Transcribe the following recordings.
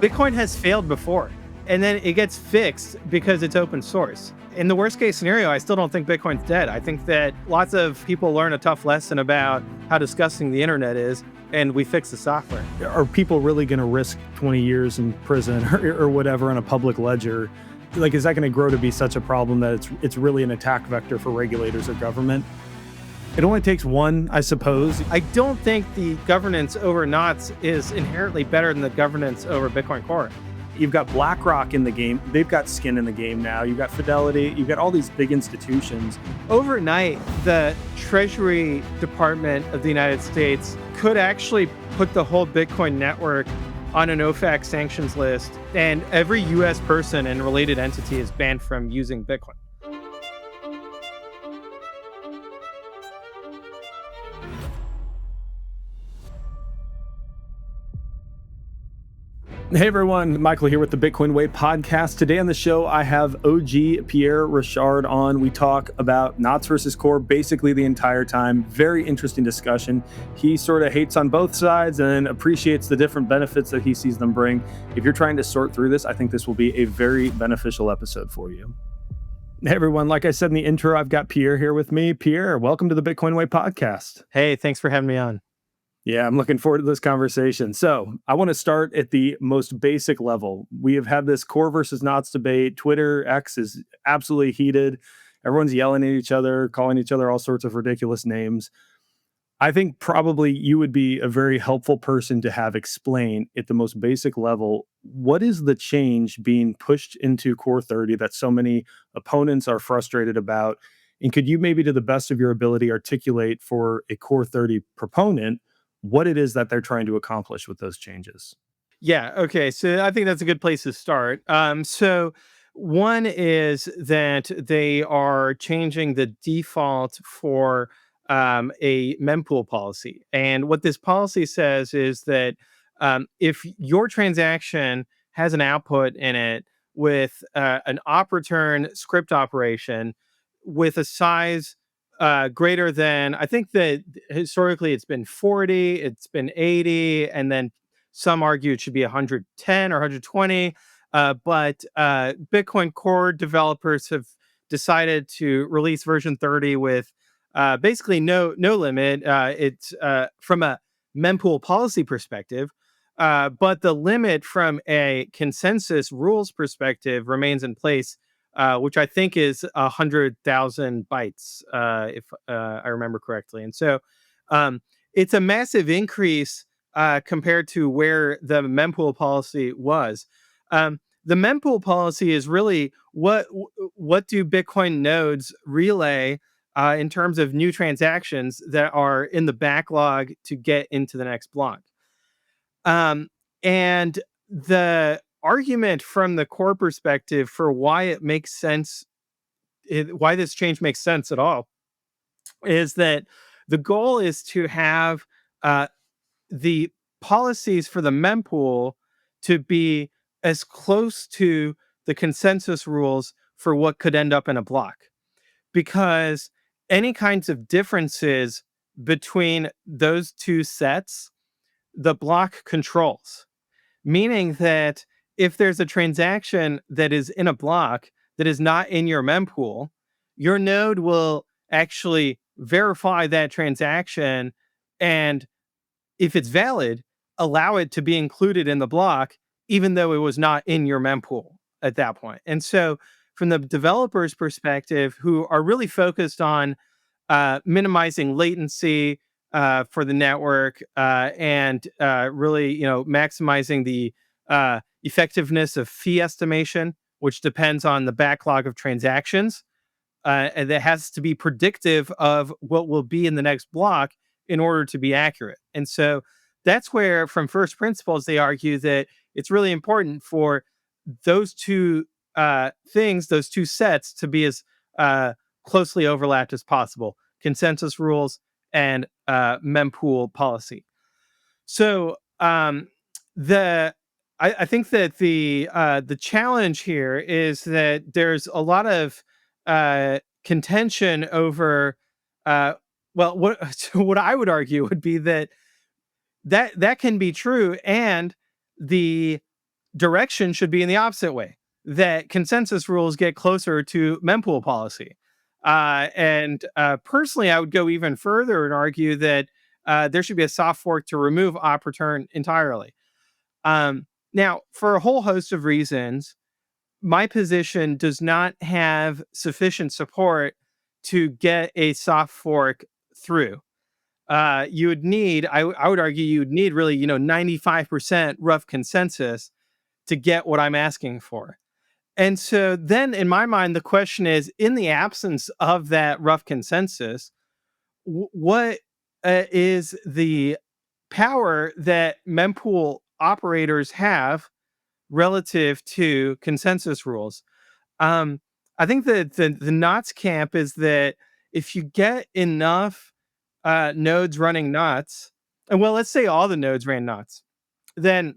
Bitcoin has failed before, and then it gets fixed because it's open source. In the worst case scenario, I still don't think Bitcoin's dead. I think that lots of people learn a tough lesson about how disgusting the internet is, and we fix the software. Are people really going to risk 20 years in prison or whatever on a public ledger? Like, is that going to grow to be such a problem that it's really an attack vector for regulators or government? It only takes one, I suppose. I don't think the governance over knots is inherently better than the governance over Bitcoin Core. You've got BlackRock in the game. They've got skin in the game now. You've got Fidelity. You've got all these big institutions. Overnight, the Treasury Department of the United States could actually put the whole Bitcoin network on an OFAC sanctions list, and every U.S. person and related entity is banned from using Bitcoin. Hey everyone, Michael here with the Bitcoin Way podcast. Today on the show, I have OG Pierre Rochard on. We talk about knots versus core basically the entire time. Very interesting discussion. He sort of hates on both sides and appreciates the different benefits that he sees them bring. If you're trying to sort through this, I think this will be a very beneficial episode for you. Hey everyone, like I said in the intro, I've got Pierre here with me. Pierre, welcome to the Bitcoin Way podcast. Hey, thanks for having me on. Yeah, I'm looking forward to this conversation. So I want to start at the most basic level. We have had this core versus knots debate. Twitter, X is absolutely heated. Everyone's yelling at each other, calling each other all sorts of ridiculous names. I think probably you would be a very helpful person to have explain at the most basic level, what is the change being pushed into Core 30 that so many opponents are frustrated about? And could you maybe, to the best of your ability, articulate for a Core 30 proponent what it is that they're trying to accomplish with those changes? Yeah, okay. So I think that's a good place to start. So one is that they are changing the default for a mempool policy. And what this policy says is that if your transaction has an output in it with an op return script operation with a size greater than, I think that historically it's been 40, it's been 80, and then some argue it should be 110 or 120. But Bitcoin Core developers have decided to release version 30 with basically no limit. It's from a mempool policy perspective, but the limit from a consensus rules perspective remains in place, which I think is 100,000 bytes, if I remember correctly. And so it's a massive increase compared to where the mempool policy was. The mempool policy is really what do Bitcoin nodes relay in terms of new transactions that are in the backlog to get into the next block. And the argument from the core perspective for why it makes sense, why this change makes sense at all, is that the goal is to have the policies for the mempool to be as close to the consensus rules for what could end up in a block. Because any kinds of differences between those two sets, the block controls. Meaning that if there's a transaction that is in a block that is not in your mempool, your node will actually verify that transaction, and if it's valid, allow it to be included in the block, even though it was not in your mempool at that point. And so from the developer's perspective, who are really focused on minimizing latency for the network and really, maximizing the effectiveness of fee estimation, which depends on the backlog of transactions, and that has to be predictive of what will be in the next block in order to be accurate. And so that's where, from first principles, they argue that it's really important for those two things, those two sets, to be as closely overlapped as possible: consensus rules and mempool policy. So I think that the challenge here is that there's a lot of contention over what I would argue would be that can be true, and the direction should be in the opposite way, that consensus rules get closer to mempool policy. And personally, I would go even further and argue that there should be a soft fork to remove op return entirely. Now, for a whole host of reasons, my position does not have sufficient support to get a soft fork through. You would need, I would argue, you would need really, 95% rough consensus to get what I'm asking for. And so then in my mind, the question is, in the absence of that rough consensus, what is the power that mempool operators have relative to consensus rules? Um, I think that the knots camp is that if you get enough nodes running knots, and well, let's say all the nodes ran knots, then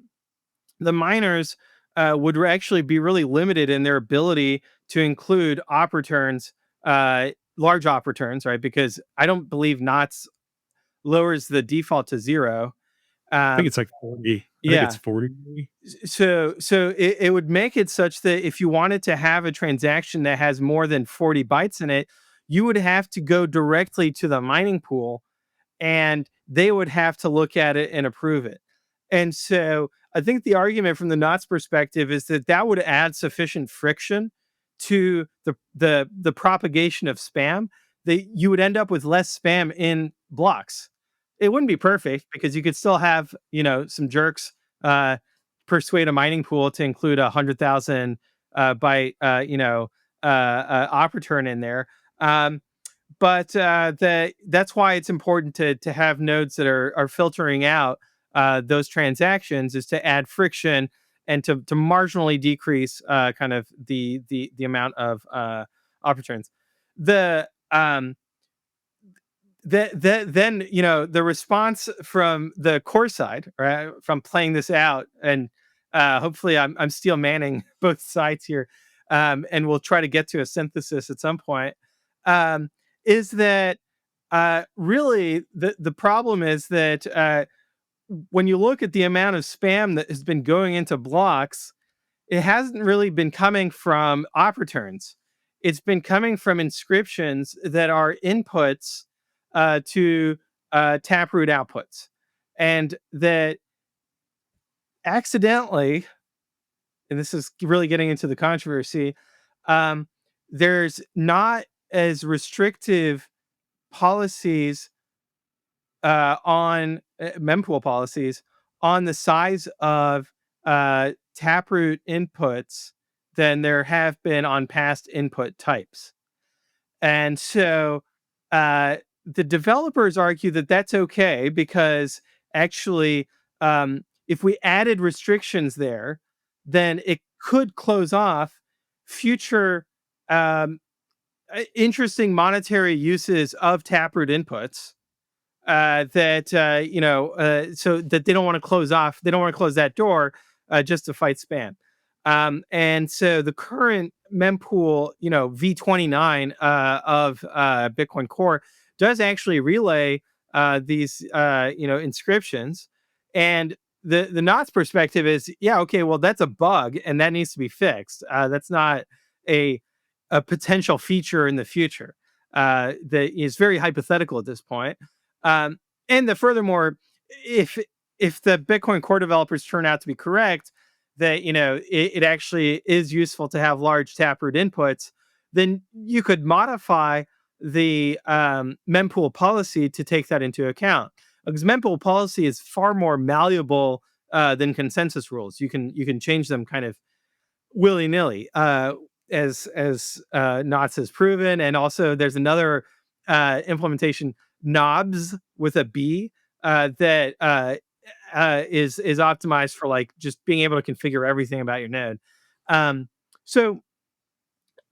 the miners would actually be really limited in their ability to include op returns, large op returns, right? Because I don't believe knots lowers the default to 0. I think Um, it's like 40. I think it's yeah. 40. So it would make it such that if you wanted to have a transaction that has more than 40 bytes in it, you would have to go directly to the mining pool and they would have to look at it and approve it. And so I think the argument from the Knots perspective is that that would add sufficient friction to the propagation of spam that you would end up with less spam in blocks. It wouldn't be perfect because you could still have, some jerks uh, persuade a mining pool to include 100,000 byte, op return in there. Um, but that's why it's important to have nodes that are filtering out those transactions, is to add friction and to marginally decrease kind of the amount of op returns. The then the response from the core side, right, from playing this out, and hopefully I'm steel manning both sides here, and we'll try to get to a synthesis at some point. Um, is that really the problem is that when you look at the amount of spam that has been going into blocks, it hasn't really been coming from op returns. It's been coming from inscriptions that are inputs to taproot outputs, and that accidentally, and this is really getting into the controversy, um, there's not as restrictive policies on mempool policies on the size of taproot inputs than there have been on past input types. And so the developers argue that that's okay because actually, if we added restrictions there, then it could close off future um, interesting monetary uses of taproot inputs that so that they don't want to close off. They don't want to close that door just to fight spam. And so the current mempool, V29 of Bitcoin Core does actually relay these inscriptions. And the Knots perspective is, yeah, okay, well that's a bug and that needs to be fixed. That's not a a potential feature in the future. That is very hypothetical at this point. And the furthermore, if if the Bitcoin core developers turn out to be correct, that it actually is useful to have large taproot inputs, then you could modify the mempool policy to take that into account. Because mempool policy is far more malleable than consensus rules. You can change them kind of willy nilly, as Knots has proven, and also there's another implementation, Knobs with a B, that is optimized for like just being able to configure everything about your node. Um, so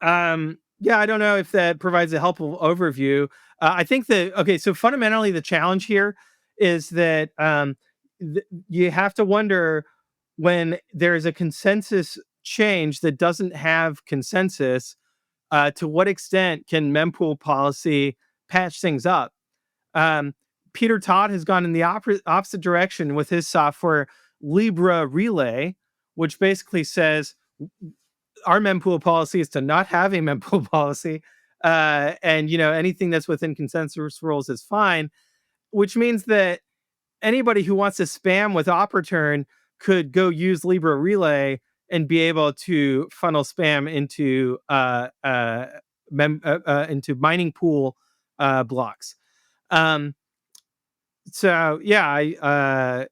yeah, I don't know if that provides a helpful overview. I think that okay, so fundamentally the challenge here is that you have to wonder when there's a consensus change that doesn't have consensus, to what extent can mempool policy patch things up? Um, Peter Todd has gone in the opposite direction with his software Libra Relay, which basically says our mempool policy is to not have a mempool policy. And anything that's within consensus rules is fine, which means that anybody who wants to spam with op return could go use Libra Relay and be able to funnel spam into mining pool blocks. Um, so yeah, I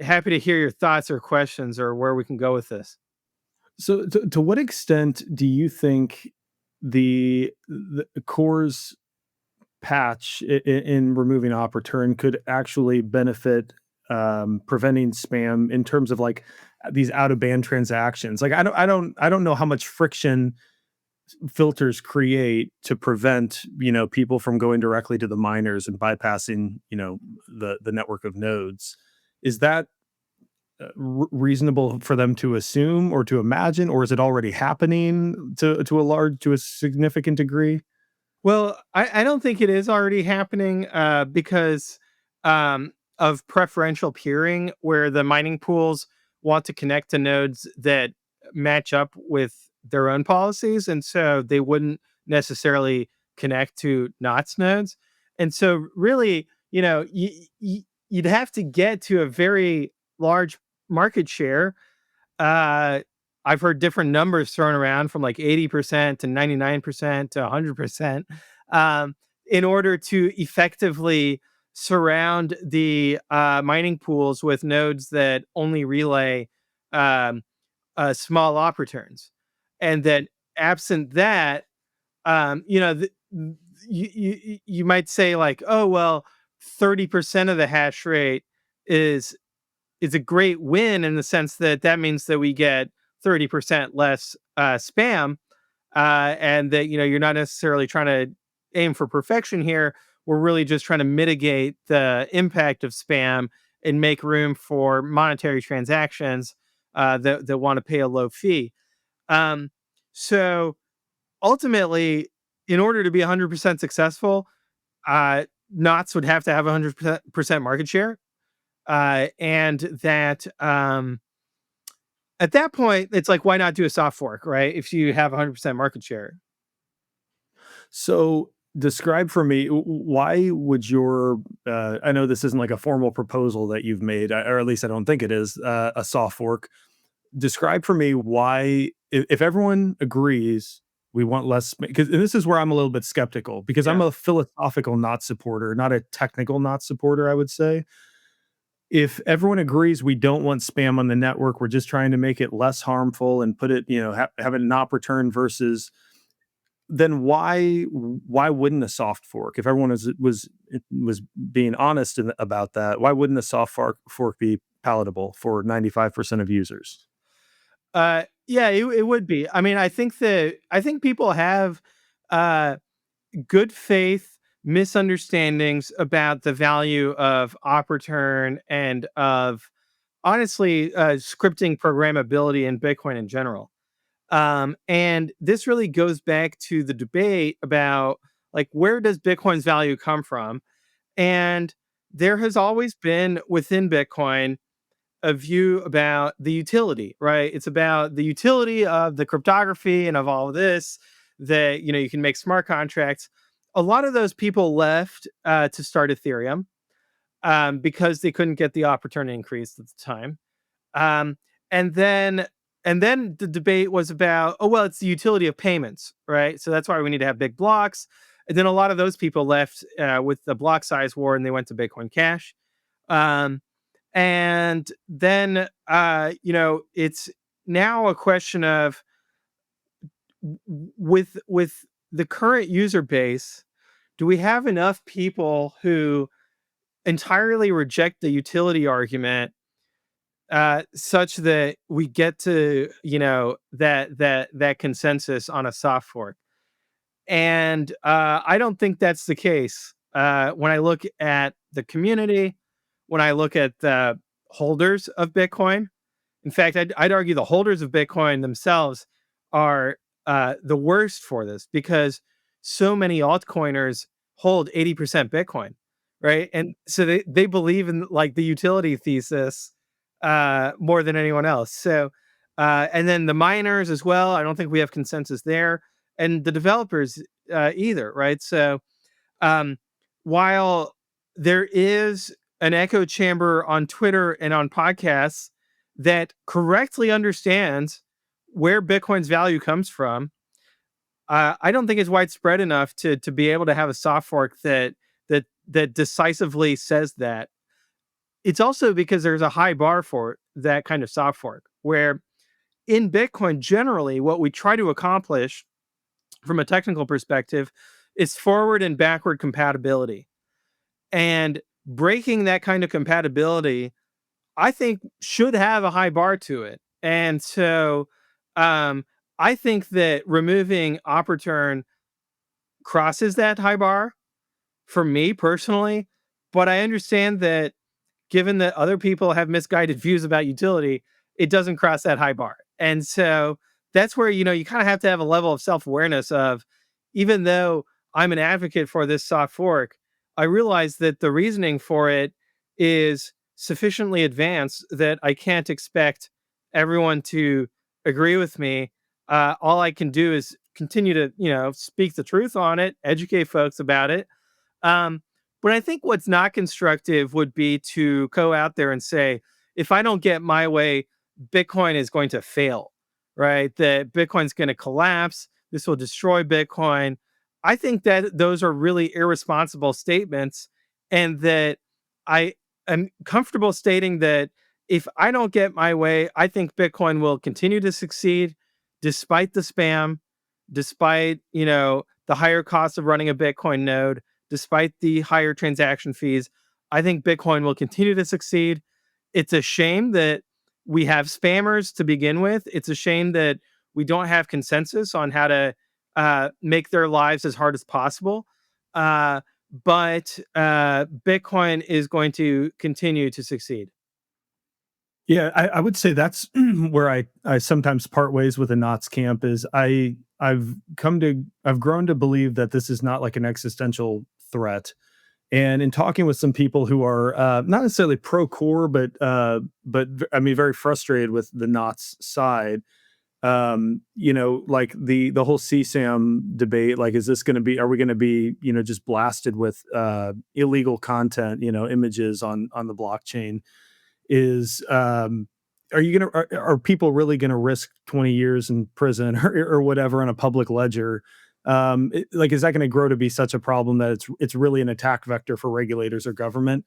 happy to hear your thoughts or questions or where we can go with this. So, to what extent do you think the core's patch in removing op return could actually benefit preventing spam in terms of like these out of band transactions? Like, I don't know how much friction filters create to prevent people from going directly to the miners and bypassing the network of nodes. Is that reasonable for them to assume or to imagine, or is it already happening to a significant degree? Well, I don't think it is already happening because of preferential peering, where the mining pools want to connect to nodes that match up with their own policies. And so they wouldn't necessarily connect to NOTS nodes. And so, really, you'd have to get to a very large market share. uh, I've heard different numbers thrown around from like 80% to 99% to 100%, um, in order to effectively surround the mining pools with nodes that only relay um, small op returns. And that, absent that, you might say, like, oh, well, 30% of the hash rate is is a great win, in the sense that that means that we get 30% less spam, and that you're not necessarily trying to aim for perfection here. We're really just trying to mitigate the impact of spam and make room for monetary transactions that want to pay a low fee. Um, so ultimately, in order to be 100% successful, Knots would have to have 100% market share, and that at that point, it's like, why not do a soft fork, right? If you have 100% market share. So describe for me, why would your I know this isn't like a formal proposal that you've made, or at least I don't think it is, a soft fork. Describe for me why, if everyone agrees we want less, because this is where I'm a little bit skeptical, because I'm Yeah. a philosophical not supporter, not a technical not supporter, I would say. If everyone agrees we don't want spam on the network, we're just trying to make it less harmful and put it, have it not return versus, then why wouldn't a soft fork? If everyone was being honest about that, why wouldn't a soft fork be palatable for 95% of users? Yeah, it would be. I mean, I think people have uh, good faith misunderstandings about the value of op return and of, honestly, scripting programmability in Bitcoin in general. And this really goes back to the debate about, like, where does Bitcoin's value come from? And there has always been within Bitcoin a view about the utility, right? It's about the utility of the cryptography and of all of this, that you can make smart contracts. A lot of those people left to start Ethereum because they couldn't get the opportunity increase at the time. Um, and then the debate was about, oh, well, it's the utility of payments, right? So that's why we need to have big blocks. And then a lot of those people left with the block size war, and they went to Bitcoin Cash. Um, and then it's now a question of, with the current user base, do we have enough people who entirely reject the utility argument, such that we get to that consensus on a soft fork? And I don't think that's the case. When I look at the community, when I look at the holders of Bitcoin, in fact, I'd argue the holders of Bitcoin themselves are the worst for this, because so many altcoiners hold 80% Bitcoin, right? And so they believe in, like, the utility thesis, more than anyone else. So, and then the miners as well. I don't think we have consensus there, and the developers either, right? So, um, while there is an echo chamber on Twitter and on podcasts that correctly understands where Bitcoin's value comes from, I don't think it's widespread enough to be able to have a soft fork that decisively says that. It's also because there's a high bar for that kind of soft fork, where in Bitcoin, generally, what we try to accomplish from a technical perspective is forward and backward compatibility. And breaking that kind of compatibility, I think, should have a high bar to it. And so um, I think that removing op return crosses that high bar for me personally. But I understand that given that other people have misguided views about utility, it doesn't cross that high bar. And so that's where, you kind of have to have a level of self awareness of, even though I'm an advocate for this soft fork, I realize that the reasoning for it is sufficiently advanced that I can't expect everyone to agree with me. All I can do is continue to, speak the truth on it, educate folks about it, um, but I think what's not constructive would be to go out there and say, if I don't get my way, Bitcoin is going to fail, right? That Bitcoin's going to collapse. This will destroy Bitcoin. I think that those are really irresponsible statements, and that I am comfortable stating that if I don't get my way, I think Bitcoin will continue to succeed despite the spam, despite, the higher cost of running a Bitcoin node, despite the higher transaction fees. I think Bitcoin will continue to succeed. It's a shame that we have spammers to begin with. It's a shame that we don't have consensus on how to make their lives as hard as possible. But Bitcoin is going to continue to succeed. Yeah, I would say that's where I sometimes part ways with the Knots camp. Is I've grown to believe that this is not like an existential threat. And in talking with some people who are not necessarily pro core, but I mean very frustrated with the Knots side, like the whole CSAM debate, like, is this going to be, are we going to be, just blasted with illegal content, images on the blockchain? Is are you gonna are people really gonna risk 20 years in prison or whatever on a public ledger? Like, is that going to grow to be such a problem that it's really an attack vector for regulators or government?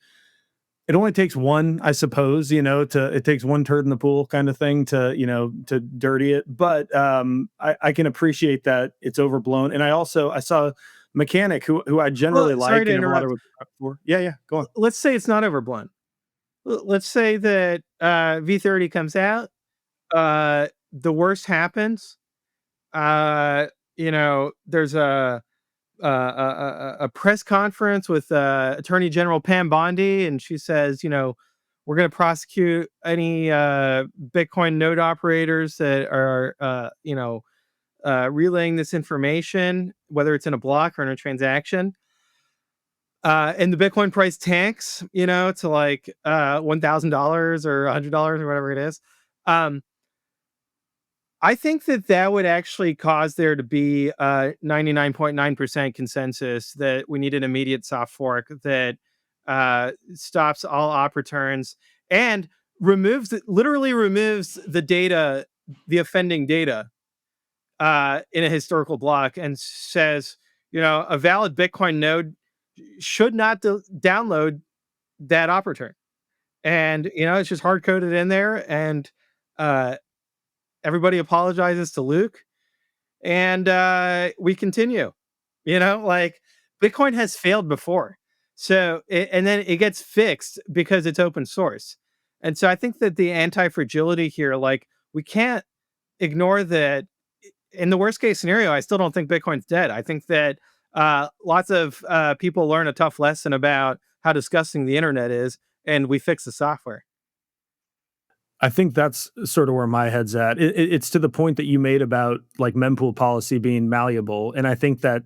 It only takes one, I suppose, it takes one turd in the pool kind of thing to dirty it. But I can appreciate that it's overblown. And I saw Mechanic, who I generally Well, sorry like to and have a lot interrupt. of respect for. Yeah, yeah, go on. Let's say it's not overblown. Let's say that V30 comes out, the worst happens. There's a press conference with Attorney General Pam Bondi, and she says, we're going to prosecute any Bitcoin node operators that are, relaying this information, whether it's in a block or in a transaction. And the Bitcoin price tanks, to like $1,000 or $100 or whatever it is. Um, I think that that would actually cause there to be 99.9% consensus that we need an immediate soft fork that stops all op returns and literally removes the data, the offending data, in a historical block, and says, a valid Bitcoin node should not download that op return. And, it's just hard coded in there. And uh, everybody apologizes to Luke, and we continue. Like, Bitcoin has failed before, and then it gets fixed because it's open source. And so I think that the anti fragility here, like, we can't ignore that. In the worst case scenario, I still don't think Bitcoin's dead. I think that lots of people learn a tough lesson about how disgusting the internet is, and we fix the software. I think that's sort of where my head's at. It's to the point that you made about like mempool policy being malleable, and I think that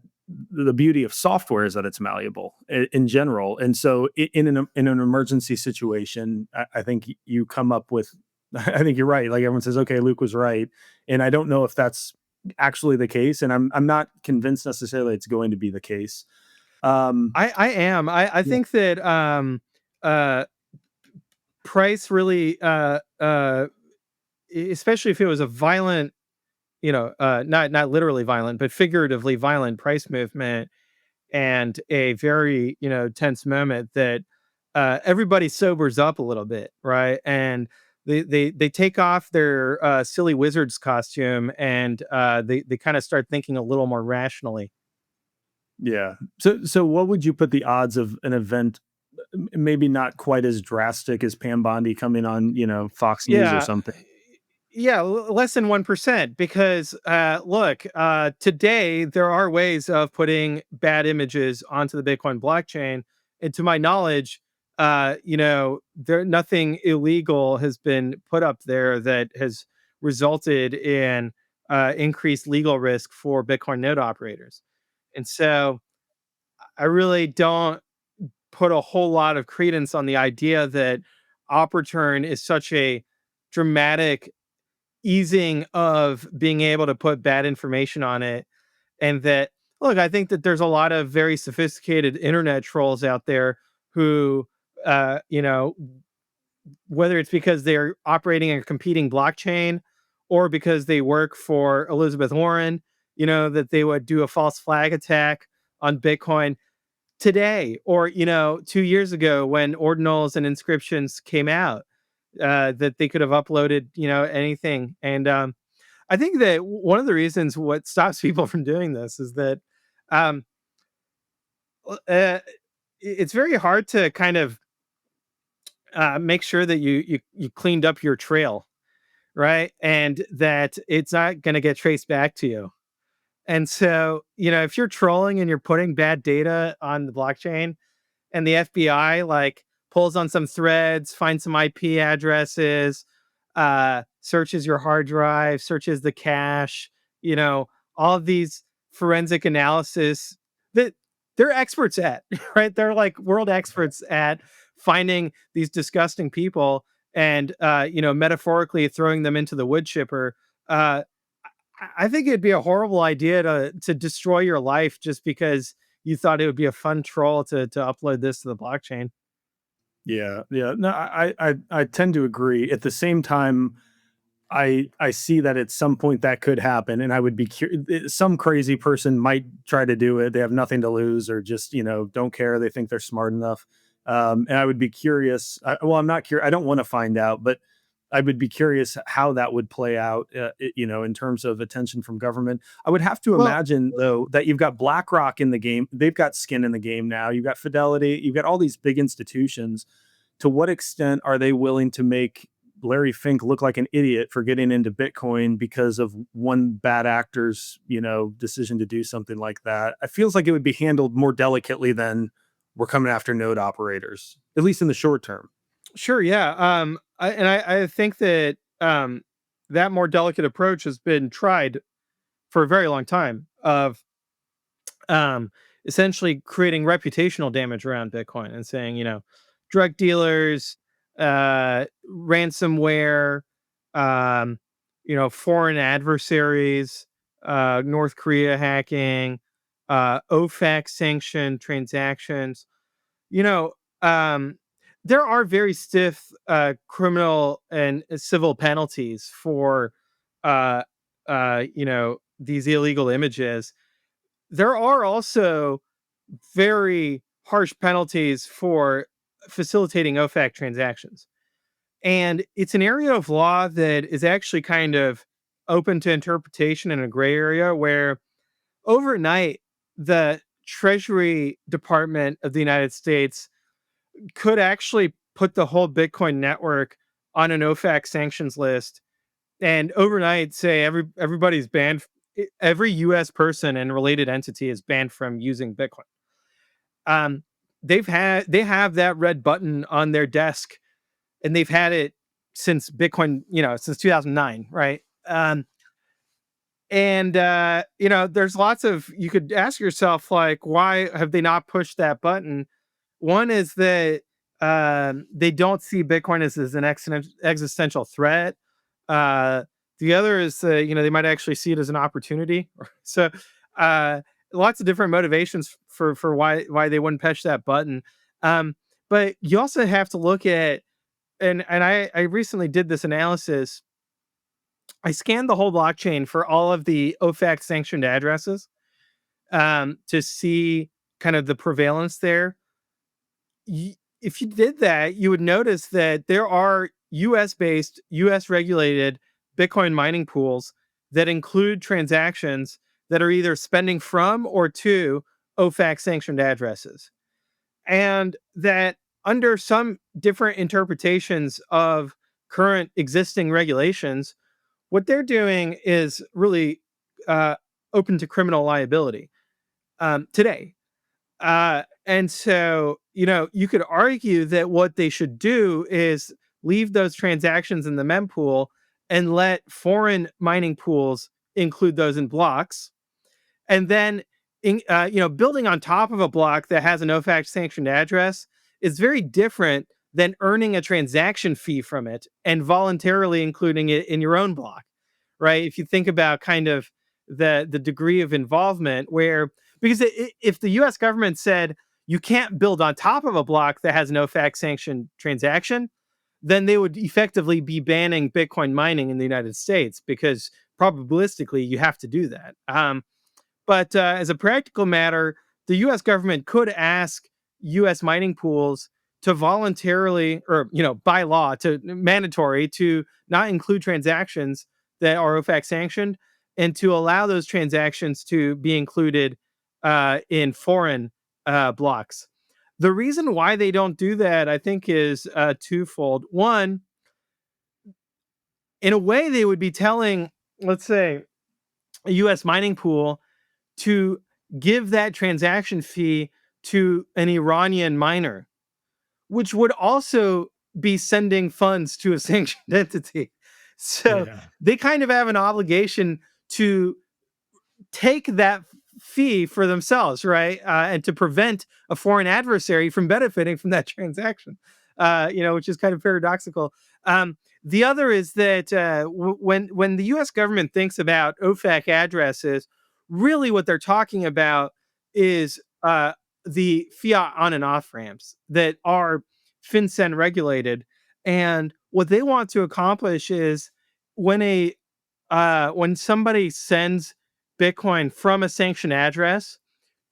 the beauty of software is that it's malleable in general. And so in an emergency situation, I think you come up with, I think you're right. Like everyone says, okay, Luke was right. And I don't know if that's actually the case. And I'm not convinced necessarily it's going to be the case. I am. I Yeah. think that uh, price really, especially if it was a violent, not literally violent, but figuratively violent price movement, and a very tense moment, that everybody sobers up a little bit, right? And they take off their silly wizard's costume, and they kind of start thinking a little more rationally. Yeah. So what would you put the odds of an event, maybe not quite as drastic as Pam Bondi coming on, Fox News or Yeah. something? Yeah, less than 1%, because look, today there are ways of putting bad images onto the Bitcoin blockchain, and to my knowledge, there nothing illegal has been put up there that has resulted in increased legal risk for Bitcoin node operators. And so I really don't put a whole lot of credence on the idea that op return is such a dramatic easing of being able to put bad information on it. And that, look, I think that there's a lot of very sophisticated internet trolls out there who, uh, you know, whether it's because they're operating a competing blockchain, or because they work for Elizabeth Warren, that they would do a false flag attack on Bitcoin today, or 2 years ago when ordinals and inscriptions came out, that they could have uploaded anything. And I think that one of the reasons what stops people from doing this is that um, it's very hard to kind of make sure that you cleaned up your trail, right? And that it's not going to get traced back to you. And so, if you're trolling and you're putting bad data on the blockchain, and the FBI like pulls on some threads, finds some IP addresses, searches your hard drive, searches the cache, you know, all of these forensic analysis that they're experts at, right? They're like world experts at finding these disgusting people, and metaphorically throwing them into the wood chipper. Uh, I think it'd be a horrible idea to destroy your life just because you thought it would be a fun troll to upload this to the blockchain. Yeah, yeah. No, I tend to agree. At the same time, I see that at some point that could happen, and I would be some crazy person might try to do it. They have nothing to lose, or just don't care. They think they're smart enough, and I would be curious. Well, I'm not curious. I don't want to find out, but I would be curious how that would play out. In terms of attention from government. I would have to Well, imagine though that you've got BlackRock in the game. They've got skin in the game now. You've got Fidelity. You've got all these big institutions. To what extent are they willing to make Larry Fink look like an idiot for getting into Bitcoin because of one bad actor's, decision to do something like that? It feels like it would be handled more delicately than we're coming after node operators, at least in the short term. sure, yeah. I think that that more delicate approach has been tried for a very long time, of um, essentially creating reputational damage around Bitcoin and saying, drug dealers, ransomware, foreign adversaries, North Korea hacking, OFAC sanctioned transactions. You know, um, there are very stiff criminal and civil penalties for, these illegal images. There are also very harsh penalties for facilitating OFAC transactions. And it's an area of law that is actually kind of open to interpretation in a gray area, where overnight the Treasury Department of the United States could actually put the whole Bitcoin network on an OFAC sanctions list, and overnight say everybody's banned. Every U.S. person and related entity is banned from using Bitcoin. Um, they have that red button on their desk, and they've had it since Bitcoin, since 2009, right? And there's lots of you could ask yourself like, why have they not pushed that button? One is that they don't see Bitcoin as an existential threat. Uh, the other is they might actually see it as an opportunity. So uh, lots of different motivations for why they wouldn't push that button. Um, but you also have to look at and I recently did this analysis. I scanned the whole blockchain for all of the OFAC sanctioned addresses to see kind of the prevalence there. If you did that, you would notice that there are US based, US regulated Bitcoin mining pools that include transactions that are either spending from or to OFAC sanctioned addresses. And that under some different interpretations of current existing regulations, what they're doing is really uh, open to criminal liability today. And so, you could argue that what they should do is leave those transactions in the mempool and let foreign mining pools include those in blocks. And then, building on top of a block that has an OFAC sanctioned address is very different than earning a transaction fee from it and voluntarily including it in your own block, right? If you think about kind of the degree of involvement, where because if the U.S. government said you can't build on top of a block that has no OFAC sanctioned transaction, then they would effectively be banning Bitcoin mining in the United States because probabilistically you have to do that. But as a practical matter, the U.S. government could ask U.S. mining pools to voluntarily, or by law, to mandatory to not include transactions that are OFAC sanctioned, and to allow those transactions to be included in foreign blocks. The reason why they don't do that, I think, is twofold. One, in a way, they would be telling, let's say, a U.S. mining pool to give that transaction fee to an Iranian miner, which would also be sending funds to a sanctioned entity. So Yeah. they kind of have an obligation to take that fee for themselves, right? And to prevent a foreign adversary from benefiting from that transaction, which is kind of paradoxical. The other is that when the U.S. government thinks about OFAC addresses, really what they're talking about is the fiat on and off ramps that are FinCEN regulated, and what they want to accomplish is when when somebody sends Bitcoin from a sanctioned address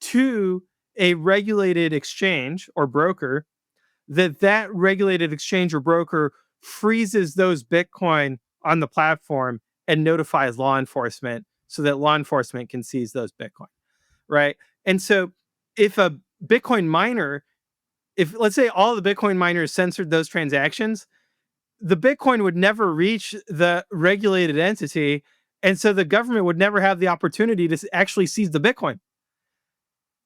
to a regulated exchange or broker, that regulated exchange or broker freezes those Bitcoin on the platform and notifies law enforcement so that law enforcement can seize those Bitcoin, right? And so if a Bitcoin miner, if let's say all the Bitcoin miners censored those transactions, the Bitcoin would never reach the regulated entity. And so the government would never have the opportunity to actually seize the Bitcoin,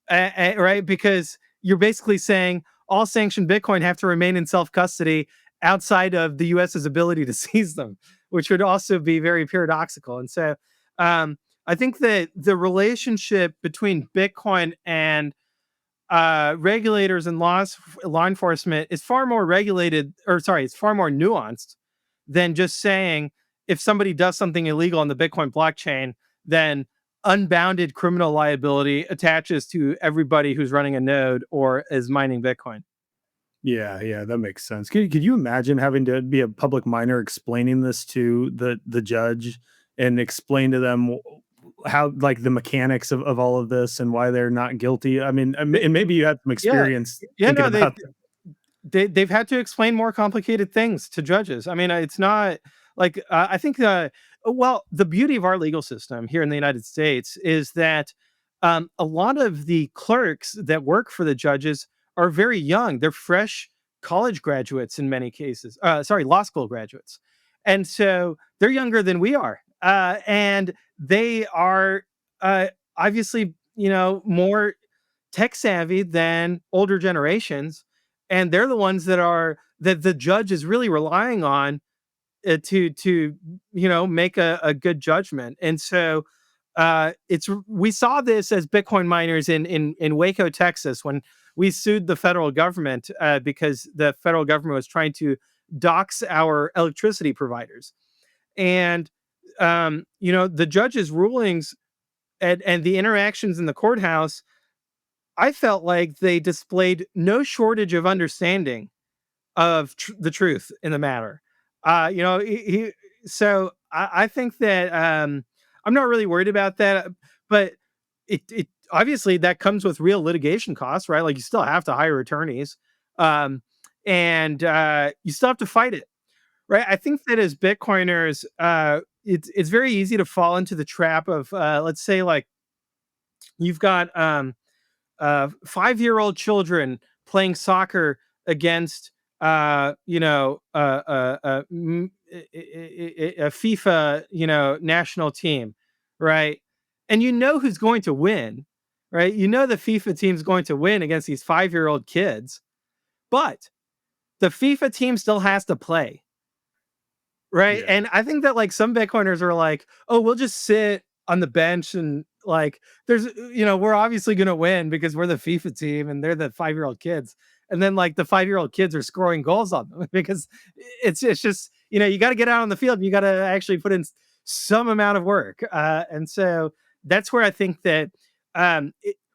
right? Because you're basically saying all sanctioned Bitcoin have to remain in self custody outside of the US's ability to seize them, which would also be very paradoxical. And so um, I think that the relationship between Bitcoin and regulators and law enforcement is far more regulated, or sorry, it's far more nuanced than just saying if somebody does something illegal on the Bitcoin blockchain, then unbounded criminal liability attaches to everybody who's running a node or is mining Bitcoin. Yeah, yeah, that makes sense. Could you imagine having to be a public miner explaining this to the judge and explain to them how like the mechanics of all of this and why they're not guilty? I mean, and maybe you had some Yeah, experience yeah, thinking no, about that. they've had to explain more complicated things to judges. I mean, it's not like I think well, the beauty of our legal system here in the United States is that a lot of the clerks that work for the judges are very young. They're fresh college graduates in many cases. Sorry, law school graduates, and so they're younger than we are, and they are uh, obviously more tech savvy than older generations, and they're the ones that the judge is really relying on to make a good judgment. And so It's we saw this as Bitcoin miners in Waco, Texas, when we sued the federal government because the federal government was trying to dox our electricity providers. And the judge's rulings and the interactions in the courthouse, I felt like they displayed no shortage of understanding of the truth in the matter. So I think that I'm not really worried about that, but it obviously that comes with real litigation costs, right? Like you still have to hire attorneys, and you still have to fight it, right? I think that as Bitcoiners, it's very easy to fall into the trap of let's say like you've got 5-year-old children playing soccer against a FIFA national team, right? And you know who's going to win, right? You know the FIFA team's going to win against these 5-year-old kids, but the FIFA team still has to play. Right, Yeah. and I think that, like, some Bitcoiners are like, "Oh, we'll just sit on the bench and, like, we're obviously gonna win because we're the FIFA team and they're the 5-year-old kids." And then, like, the 5-year-old kids are scoring goals on them because it's just, you gotta get out on the field and you gotta actually put in some amount of work, and so that's where I think that,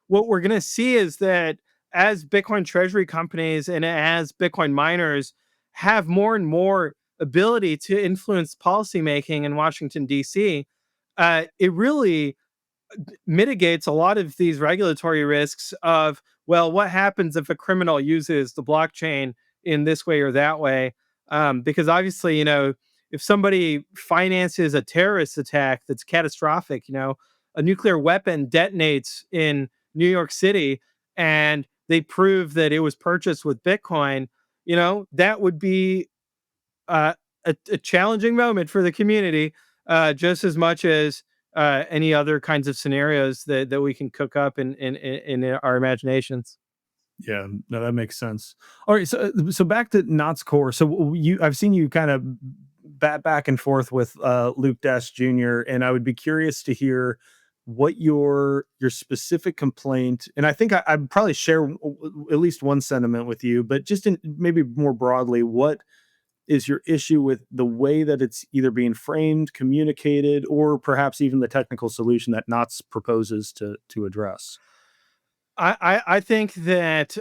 what we're gonna see is that as Bitcoin treasury companies and as Bitcoin miners have more and more ability to influence policymaking in Washington, D.C., it really mitigates a lot of these regulatory risks of, well, what happens if a criminal uses the blockchain in this way or that way? Because obviously, if somebody finances a terrorist attack that's catastrophic, a nuclear weapon detonates in New York City and they prove that it was purchased with Bitcoin, that would be uh, a challenging moment for the community, just as much as any other kinds of scenarios that we can cook up in our imaginations. Yeah, no, that makes sense. All right, so back to Knott's Core. I've seen you kind of bat back and forth with Luke Dash Jr., and I would be curious to hear what your specific complaint. And I think I'd probably share at least one sentiment with you, but just in maybe more broadly, what is your issue with the way that it's either being framed, communicated, or perhaps even the technical solution that Knott's proposes to address? I think that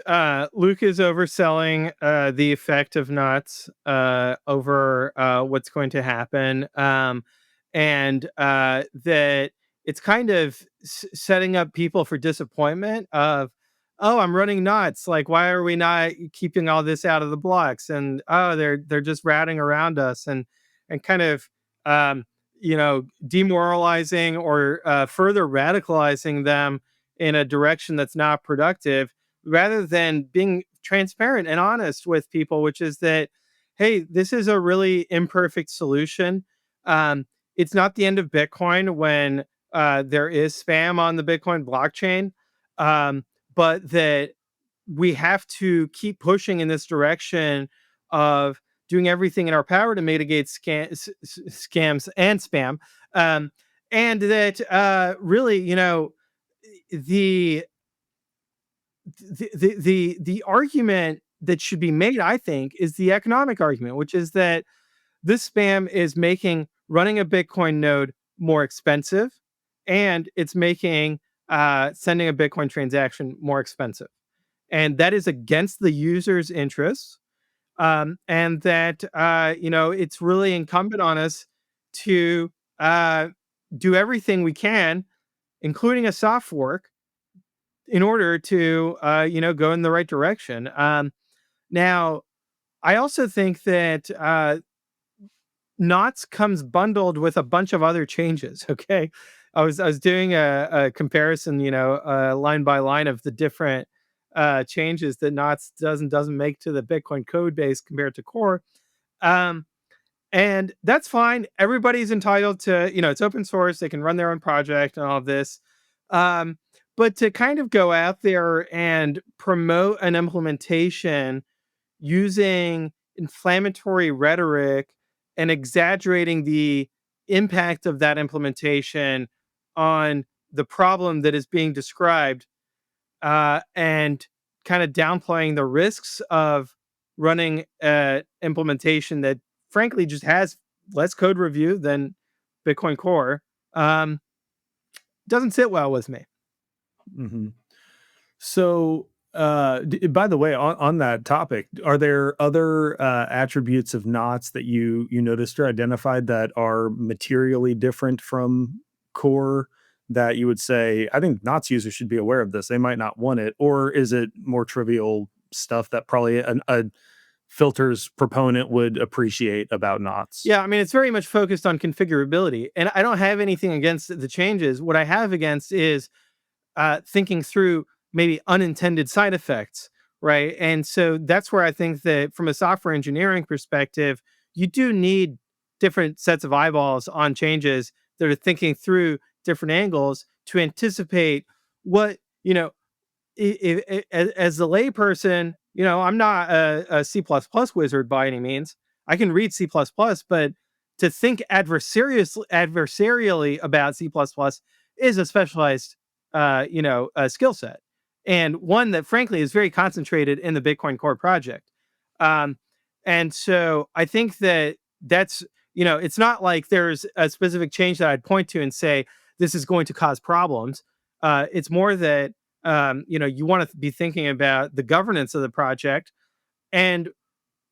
Luke is overselling the effect of nuts over what's going to happen, and that it's kind of setting up people for disappointment. Of, oh, I'm running nuts. Like, why are we not keeping all this out of the blocks? And oh, they're just ratting around us and kind of demoralizing or further radicalizing them in a direction that's not productive, rather than being transparent and honest with people, which is that, hey, this is a really imperfect solution. It's not the end of Bitcoin when there is spam on the Bitcoin blockchain, um, but that we have to keep pushing in this direction of doing everything in our power to mitigate scams and spam. Um, and that really, the the argument that should be made, I think, is the economic argument, which is that this spam is making running a Bitcoin node more expensive, and it's making sending a Bitcoin transaction more expensive, and that is against the user's interests. And that it's really incumbent on us to uh, do everything we can, including a soft fork, in order to go in the right direction. Now, I also think that Knots comes bundled with a bunch of other changes. Okay, I was doing a comparison, line by line of the different changes that Knots doesn't make to the Bitcoin code base compared to Core. Um, and that's fine. Everybody's entitled to, it's open source. They can run their own project and all of this. Um, but to kind of go out there and promote an implementation using inflammatory rhetoric and exaggerating the impact of that implementation on the problem that is being described, and kind of downplaying the risks of running an implementation that frankly just has less code review than Bitcoin Core, um, doesn't sit well with me. Hmm. So, by the way, on that topic, are there other attributes of knots that you noticed or identified that are materially different from core that you would say, I think knots users should be aware of this. They might not want it, or is it more trivial stuff that probably a filters proponent would appreciate about knots? Yeah, I mean, it's very much focused on configurability, and I don't have anything against the changes. What I have against is thinking through maybe unintended side effects, right? And so that's where I think that from a software engineering perspective, you do need different sets of eyeballs on changes that are thinking through different angles to anticipate what, as a layperson, I'm not a C++ wizard by any means. I can read C++, but to think adversarially about C++ is a specialized, skill set, and one that frankly is very concentrated in the Bitcoin Core project. Um, and so I think that that's, it's not like there's a specific change that I'd point to and say this is going to cause problems. It's more that you want to be thinking about the governance of the project. And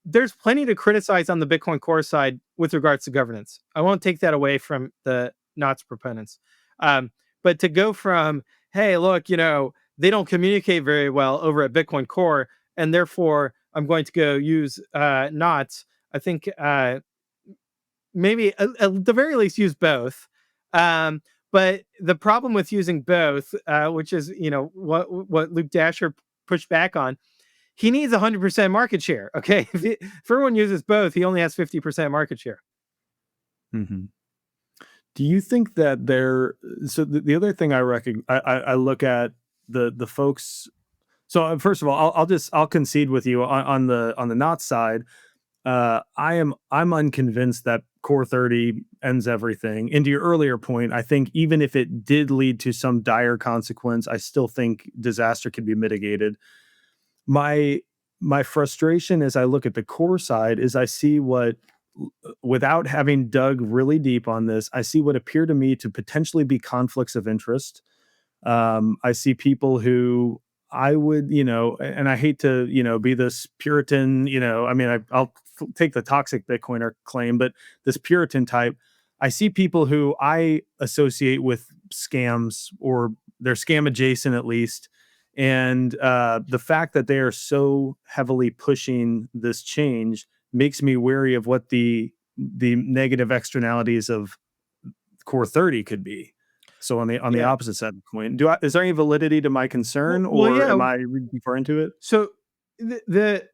there's plenty to criticize on the Bitcoin Core side with regards to governance. I won't take that away from the Knots proponents. But to go from, hey, look, they don't communicate very well over at Bitcoin Core, and therefore I'm going to go use Knots. I think maybe at the very least use both. But the problem with using both, which is what Luke Dasher pushed back on, he needs 100% market share. Okay, if everyone uses both, he only has 50% market share. Hmm. Do you think that there? So the other thing I look at the folks. So first of all, I'll concede with you on the not side. I'm unconvinced that Core 30 ends everything. And to your earlier point, I think even if it did lead to some dire consequence, I still think disaster can be mitigated. My my frustration as I look at the core side is I see what, without having dug really deep on this, I see what appear to me to potentially be conflicts of interest. I see people who I would, and I hate to, be this Puritan, I mean, I'll take the toxic Bitcoiner claim, but this Puritan type, I see people who I associate with scams, or they're scam adjacent at least. And the fact that they are so heavily pushing this change makes me wary of what the negative externalities of Core 30 could be. So on the Yeah. opposite side of the coin, is there any validity to my concern, Well, or yeah. am I reading too far into it? So the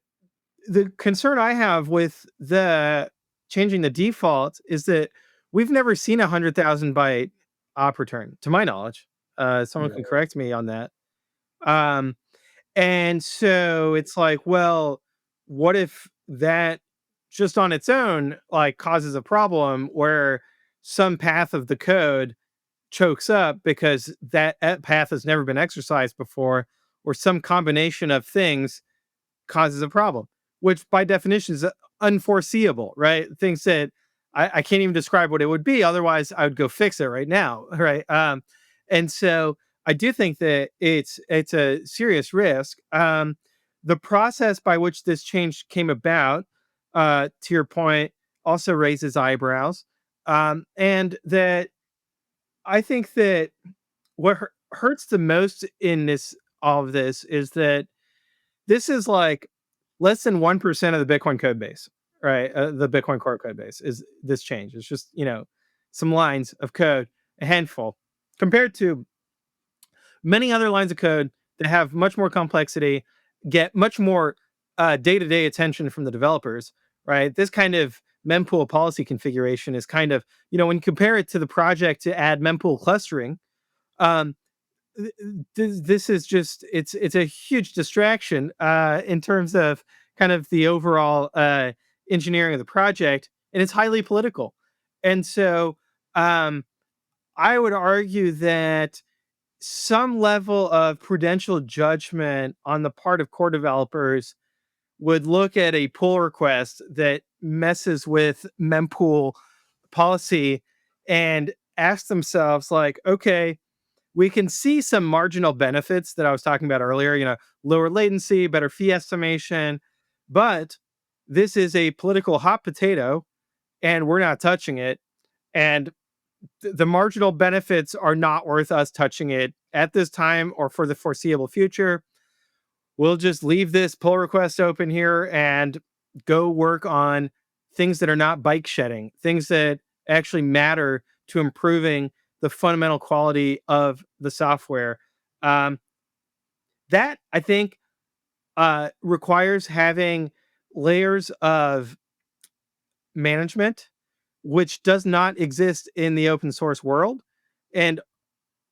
concern I have with the changing the default is that we've never seen 100,000 byte op return, to my knowledge. Someone can Right. correct me on that. Um, And so it's like, well, what if that just on its own like causes a problem where some path of the code chokes up because that path has never been exercised before, or some combination of things causes a problem, which by definition is unforeseeable, right? Things that I can't even describe what it would be. Otherwise, I would go fix it right now, right? And so I do think that it's a serious risk. The process by which this change came about, to your point, also raises eyebrows, and that I think that what hurts the most in this all of this is that this is like less than 1% of the Bitcoin code base, right? The Bitcoin Core code base is this change. It's just, some lines of code, a handful, compared to many other lines of code that have much more complexity, get much more day to day attention from the developers, right? This kind of mempool policy configuration is kind of, when you compare it to the project to add mempool clustering, um, this is just it's a huge distraction in terms of kind of the overall engineering of the project, and it's highly political. And so um I would argue that some level of prudential judgment on the part of core developers would look at a pull request that messes with mempool policy and ask themselves, like, okay, we can see some marginal benefits that I was talking about earlier, lower latency, better fee estimation, but this is a political hot potato and we're not touching it. And the marginal benefits are not worth us touching it at this time or for the foreseeable future. We'll just leave this pull request open here and go work on things that are not bike shedding, things that actually matter to improving the fundamental quality of the software. Um, that I think requires having layers of management, which does not exist in the open source world, and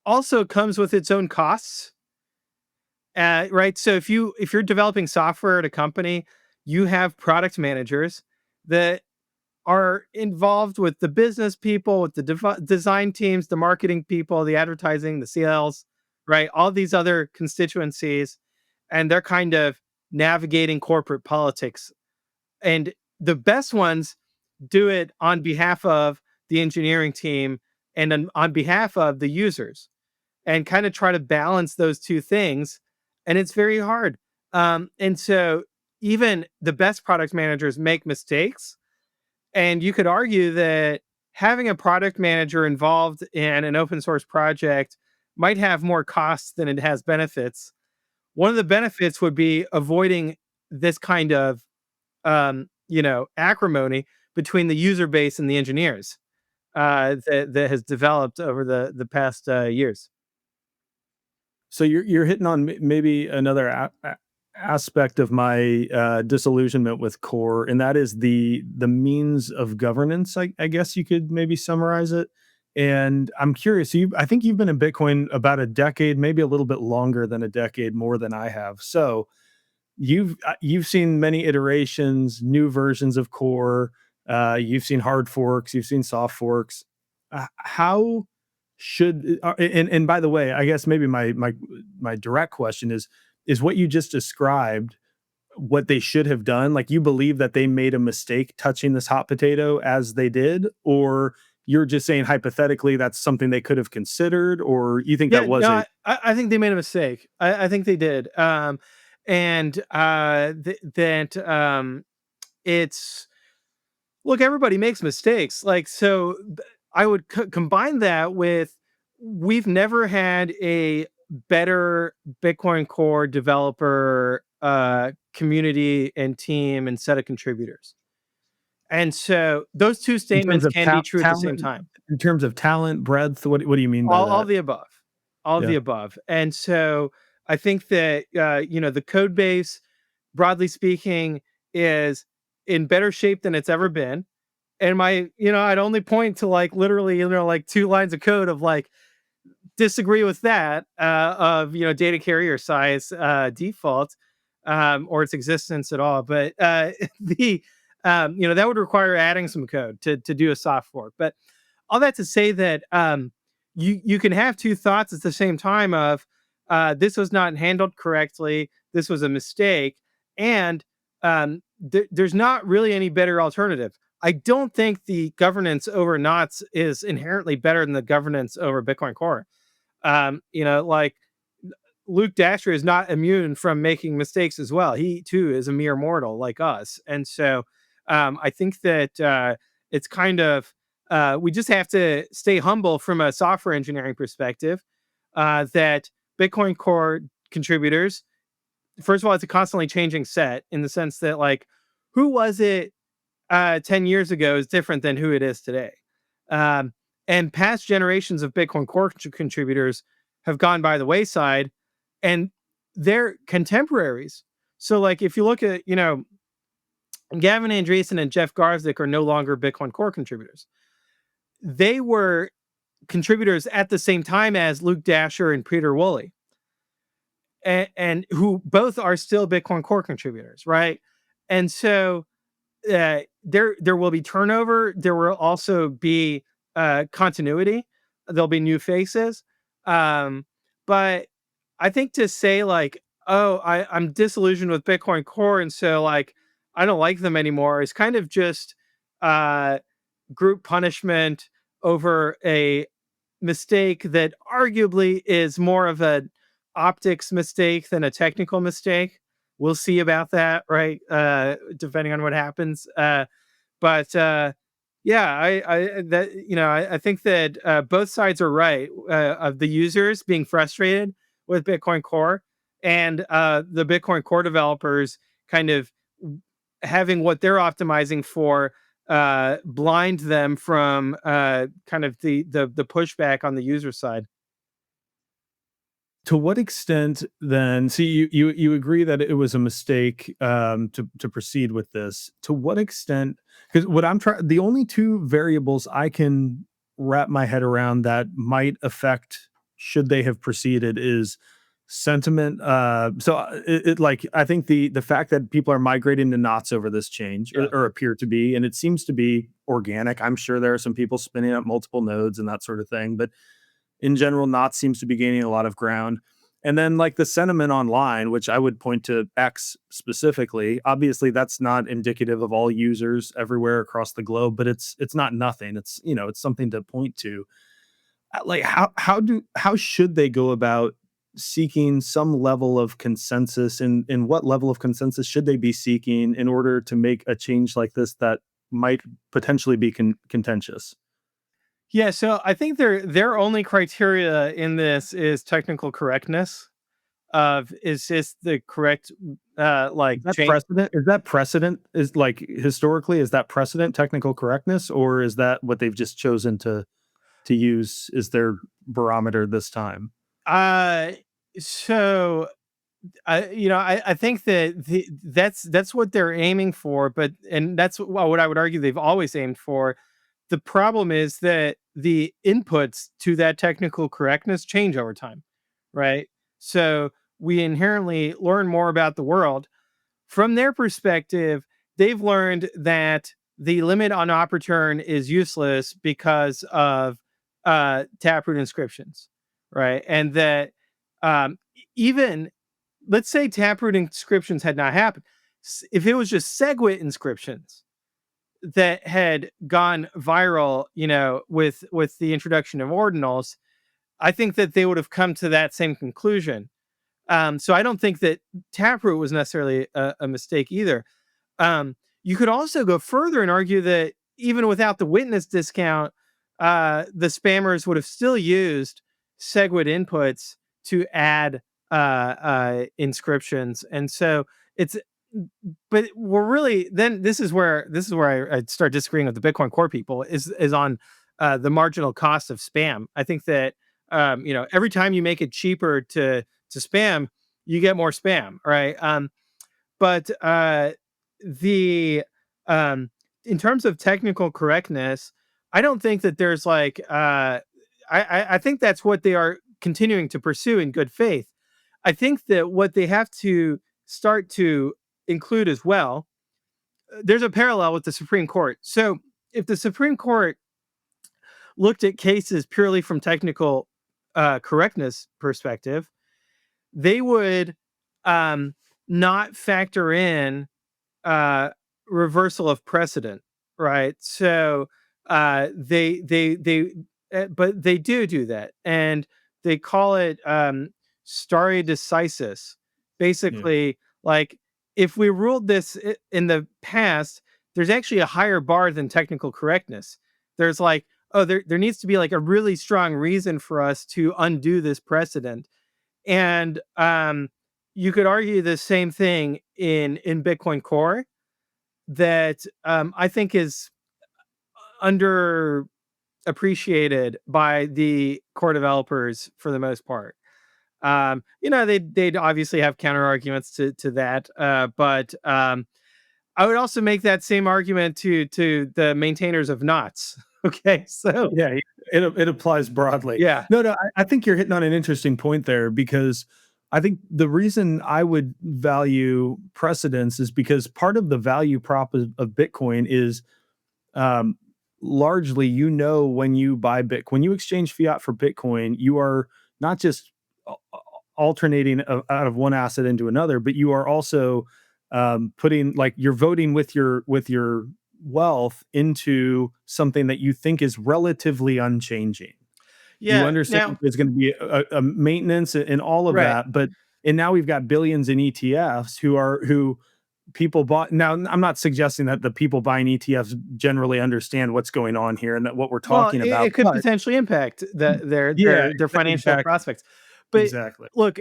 also comes with its own costs. Right. So if you're developing software at a company, you have product managers that are involved with the business people, with the design teams, the marketing people, the advertising, the CLs, right? All these other constituencies, and they're kind of navigating corporate politics. And the best ones do it on behalf of the engineering team and on behalf of the users, and kind of try to balance those two things. And it's very hard. And so even the best product managers make mistakes. And you could argue that having a product manager involved in an open source project might have more costs than it has benefits. One of the benefits would be avoiding this kind of, acrimony between the user base and the engineers that has developed over the past years. So you're hitting on maybe another aspect of my disillusionment with core, and that is the means of governance. I guess you could maybe summarize it. And I'm curious. I think you've been in Bitcoin about a decade, maybe a little bit longer than a decade, more than I have. So you've seen many iterations, new versions of core. You've seen hard forks. You've seen soft forks. How should and by the way, I guess maybe my direct question is what you just described what they should have done? Like, you believe that they made a mistake touching this hot potato as they did, or you're just saying hypothetically that's something they could have considered, or you think Yeah, that was no, a I think they made a mistake. I think they did. And that it's look, everybody makes mistakes. Like, so I would combine that with, we've never had a better Bitcoin Core developer community and team and set of contributors. And so those two in terms statements of can be true at the same talent, time. in terms of talent breadth? What do you mean by All that? the above, all of Yeah. the above. And so I think that the code base, broadly speaking, is in better shape than it's ever been. And I'd only point to, like, literally, like, two lines of code of, like, disagree with that, of data carrier size default, or its existence at all. But the that would require adding some code to do a soft fork. But all that to say that you can have two thoughts at the same time of, this was not handled correctly, this was a mistake, and there's not really any better alternative. I don't think the governance over knots is inherently better than the governance over Bitcoin Core. Like, Luke Dasher is not immune from making mistakes as well. He too is a mere mortal like us. And so I think that it's kind of, we just have to stay humble from a software engineering perspective, that Bitcoin Core contributors, first of all, it's a constantly changing set, in the sense that, like, who was it 10 years ago is different than who it is today. Um, and past generations of Bitcoin Core contributors have gone by the wayside, and they're contemporaries. So, like, if you look at, Gavin Andreessen and Jeff Garzik are no longer Bitcoin Core contributors. They were contributors at the same time as Luke Dasher and Peter Woolley, and who both are still Bitcoin Core contributors, right? And so there will be turnover. There will also be continuity. there'll be new faces. But I think to say like, oh, I'm disillusioned with Bitcoin Core, and so like I don't like them anymore, is kind of just uh, group punishment over a mistake that arguably is more of an optics mistake than a technical mistake. We'll see about that, right? Depending on what happens. But yeah, I think that both sides are right, of the users being frustrated with Bitcoin Core, and the Bitcoin Core developers kind of having what they're optimizing for blind them from kind of the pushback on the user side. To what extent then, see, you agree that it was a mistake, to proceed with this. To what extent, because what I'm trying, the only two variables I can wrap my head around that might affect should they have proceeded is sentiment. Like, I think the fact that people are migrating to knots over this change, Yeah. or appear to be, and it seems to be organic. I'm sure there are some people spinning up multiple nodes and that sort of thing, but in general, Knots seems to be gaining a lot of ground. And then, like, the sentiment online, which I would point to X specifically. Obviously, that's not indicative of all users everywhere across the globe, but it's not nothing. It's, it's something to point to. Like, how should they go about seeking some level of consensus, and what level of consensus should they be seeking in order to make a change like this that might potentially be contentious? Yeah, so I think their only criteria in this is technical correctness. Of is this the correct like Is that change? precedent? Is that precedent? Is, like, historically, is that precedent technical correctness, or is that what they've just chosen to use as their barometer this time? Uh, so I think that that's what they're aiming for, but and that's what I would argue they've always aimed for. The problem is that the inputs to that technical correctness change over time, right? So we inherently learn more about the world. From their perspective, they've learned that the limit on op-return is useless because of taproot inscriptions, right? And that even, let's say taproot inscriptions had not happened, if it was just SegWit inscriptions that had gone viral, with the introduction of ordinals, I think that they would have come to that same conclusion. So I don't think that taproot was necessarily a mistake either. You could also go further and argue that even without the witness discount, the spammers would have still used SegWit inputs to add inscriptions, and so it's. But we're really, then this is where I start disagreeing with the Bitcoin Core people, is on the marginal cost of spam. I think that every time you make it cheaper to spam, you get more spam, right? But the in terms of technical correctness, I don't think that there's like I think that's what they are continuing to pursue in good faith. I think that what they have to start to include as well, there's a parallel with the Supreme Court. So if the Supreme Court looked at cases purely from technical correctness perspective, they would um, not factor in uh, reversal of precedent, right? So but they do that, and they call it stare decisis. Yeah. Basically, like, if we ruled this in the past, there's actually a higher bar than technical correctness. There's like, oh, there needs to be like a really strong reason for us to undo this precedent, and you could argue the same thing in Bitcoin Core, that I think is underappreciated by the core developers for the most part. They'd obviously have counter arguments to that, but I would also make that same argument to the maintainers of knots. Okay, so Yeah, it applies broadly. yeah, No, I think you're hitting on an interesting point there, because I think the reason I would value precedence is because part of the value prop of Bitcoin is, um, largely, when you buy when you exchange fiat for Bitcoin, you are not just alternating out of one asset into another, but you are also putting, like, you're voting with your wealth into something that you think is relatively unchanging. You Yeah. understand Now, there's going to be a maintenance and all of right. that, but and now we've got billions in ETFs who people bought. Now, I'm not suggesting that the people buying ETFs generally understand what's going on here and that what we're Well, talking it about, could but potentially impact yeah, their financial exactly, prospects. But exactly. look,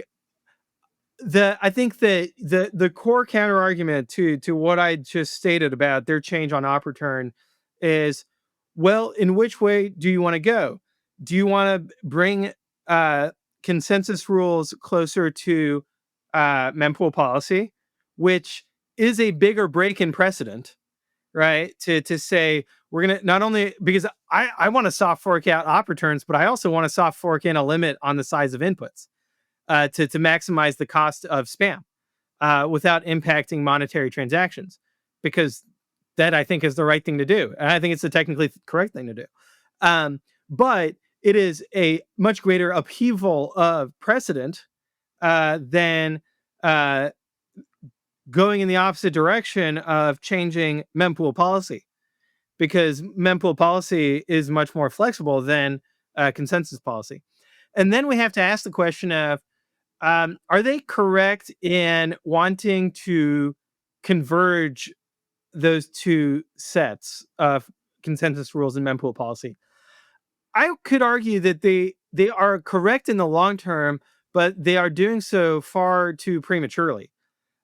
I think that the core counter argument to what I just stated about their change on op return is, well, in which way do you want to go? Do you want to bring uh, consensus rules closer to mempool policy, which is a bigger break in precedent, right? To say we're gonna, not only because I want to soft fork out op returns, but I also want to soft fork in a limit on the size of inputs to maximize the cost of spam without impacting monetary transactions, because that, I think, is the right thing to do, and I think it's the technically correct thing to do. But it is a much greater upheaval of precedent than uh, going in the opposite direction of changing mempool policy, because mempool policy is much more flexible than consensus policy. And then we have to ask the question of, are they correct in wanting to converge those two sets of consensus rules and mempool policy? I could argue that they are correct in the long term, but they are doing so far too prematurely,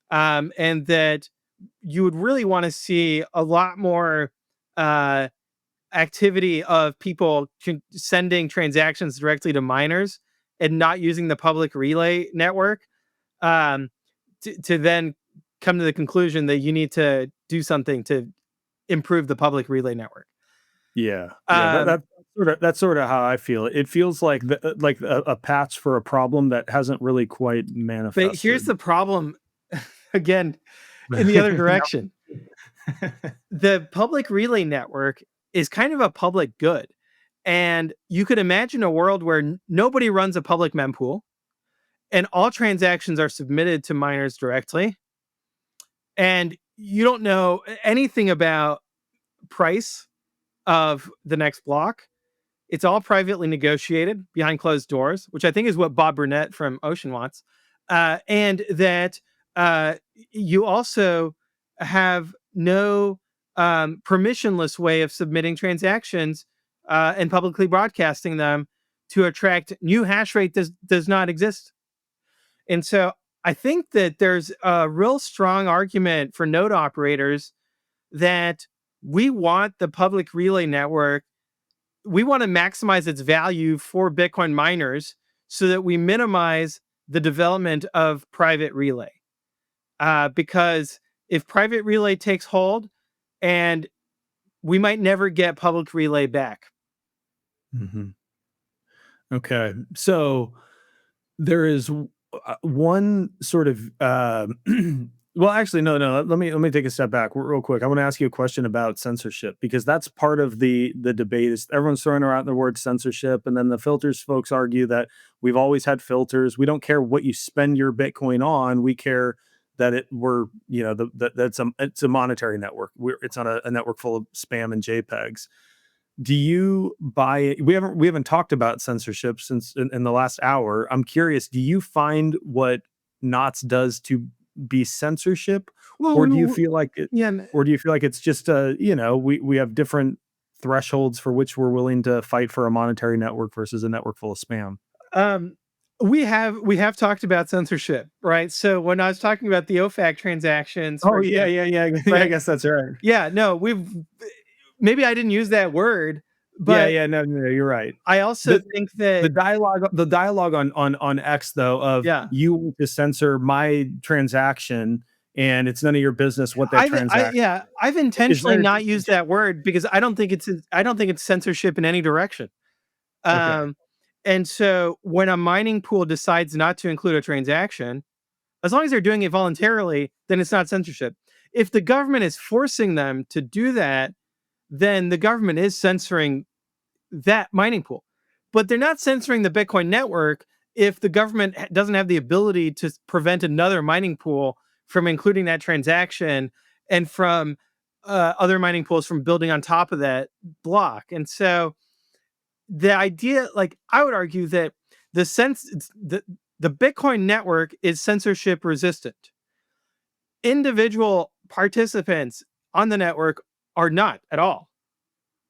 and that you would really want to see a lot more uh, activity of people sending transactions directly to miners and not using the public relay network, um, to then come to the conclusion that you need to do something to improve the public relay network. Yeah, yeah. Um, That's sort of how I feel. It feels like a patch for a problem that hasn't really quite but here's manifested. the problem again, in the other direction. The public relay network is kind of a public good. And you could imagine a world where nobody runs a public mempool and all transactions are submitted to miners directly. And you don't know anything about price of the next block. It's all privately negotiated behind closed doors, which I think is what Bob Burnett from Ocean wants. And that uh, you also have no permissionless way of submitting transactions and publicly broadcasting them to attract new hash rate does not exist. And so I think that there's a real strong argument for node operators that we want the public relay network, we want to maximize its value for Bitcoin miners so that we minimize the development of private relay. Because if private relay takes hold, and we might never get public relay back. Mhm. Okay, so there is one sort of well, actually, no. Let me take a step back real quick. I want to ask you a question about censorship, because that's part of the debate. Is everyone's throwing around the word censorship, and then the filters folks argue that we've always had filters. We don't care what you spend your Bitcoin on. We care that it's a monetary network. It's not a network full of spam and JPEGs. Do you buy it? We haven't talked about censorship since in the last hour. I'm curious, do you find what knots does to be censorship, Well, or do you feel like it, yeah, or do you feel like it's just we have different thresholds for which we're willing to fight for a monetary network versus a network full of spam? um, we have talked about censorship, right? So when I was talking about the OFAC transactions, for Oh, yeah, example, yeah, yeah. Yeah, I right? guess that's right. Yeah, no, we've maybe I didn't use that word, Yeah, but yeah, no, no, you're right. I also The think the that, dialogue on X, though, of yeah, you want to censor my transaction and it's none of your business what that transaction I've is intentionally very not used that word because I don't think it's censorship in any direction. okay. Um, and so when a mining pool decides not to include a transaction, as long as they're doing it voluntarily, then it's not censorship. If the government is forcing them to do that, then the government is censoring that mining pool. But they're not censoring the Bitcoin network if the government doesn't have the ability to prevent another mining pool from including that transaction and from other mining pools from building on top of that block. And so the idea, like, I would argue that the sense the the Bitcoin network is censorship resistant. Individual participants on the network are not at all,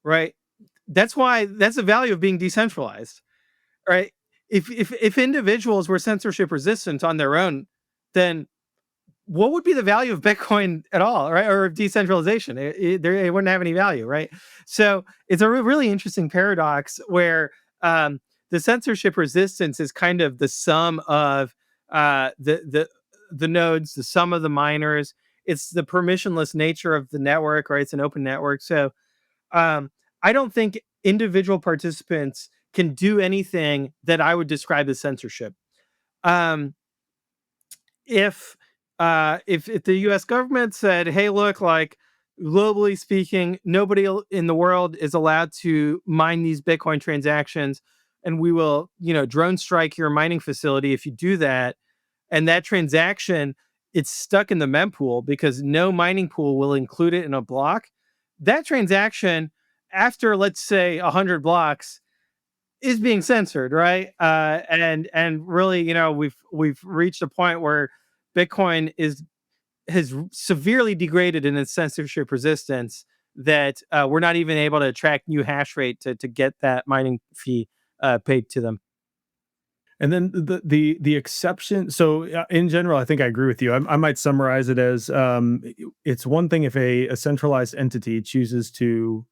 right? That's the value of being decentralized, right? If individuals were censorship resistant on their own, then what would be the value of Bitcoin at all, right? Or of decentralization? It wouldn't have any value, right? So it's a really interesting paradox where the censorship resistance is kind of the sum of the nodes, the sum of the miners. It's the permissionless nature of the network, right? It's an open network, so um, I don't think individual participants can do anything that I would describe as censorship. Um, if the U.S. government said, "Hey, look, like globally speaking, nobody in the world is allowed to mine these Bitcoin transactions, and we will, drone strike your mining facility if you do that," and that transaction it's stuck in the mempool because no mining pool will include it in a block. That transaction, after let's say 100 blocks, is being censored, right? And really, we've reached a point where Bitcoin is has severely degraded in its censorship resistance that we're not even able to attract new hash rate to get that mining fee paid to them. And then the exception. So in general, I think I agree with you. I might summarize it as it's one thing if a centralized entity chooses to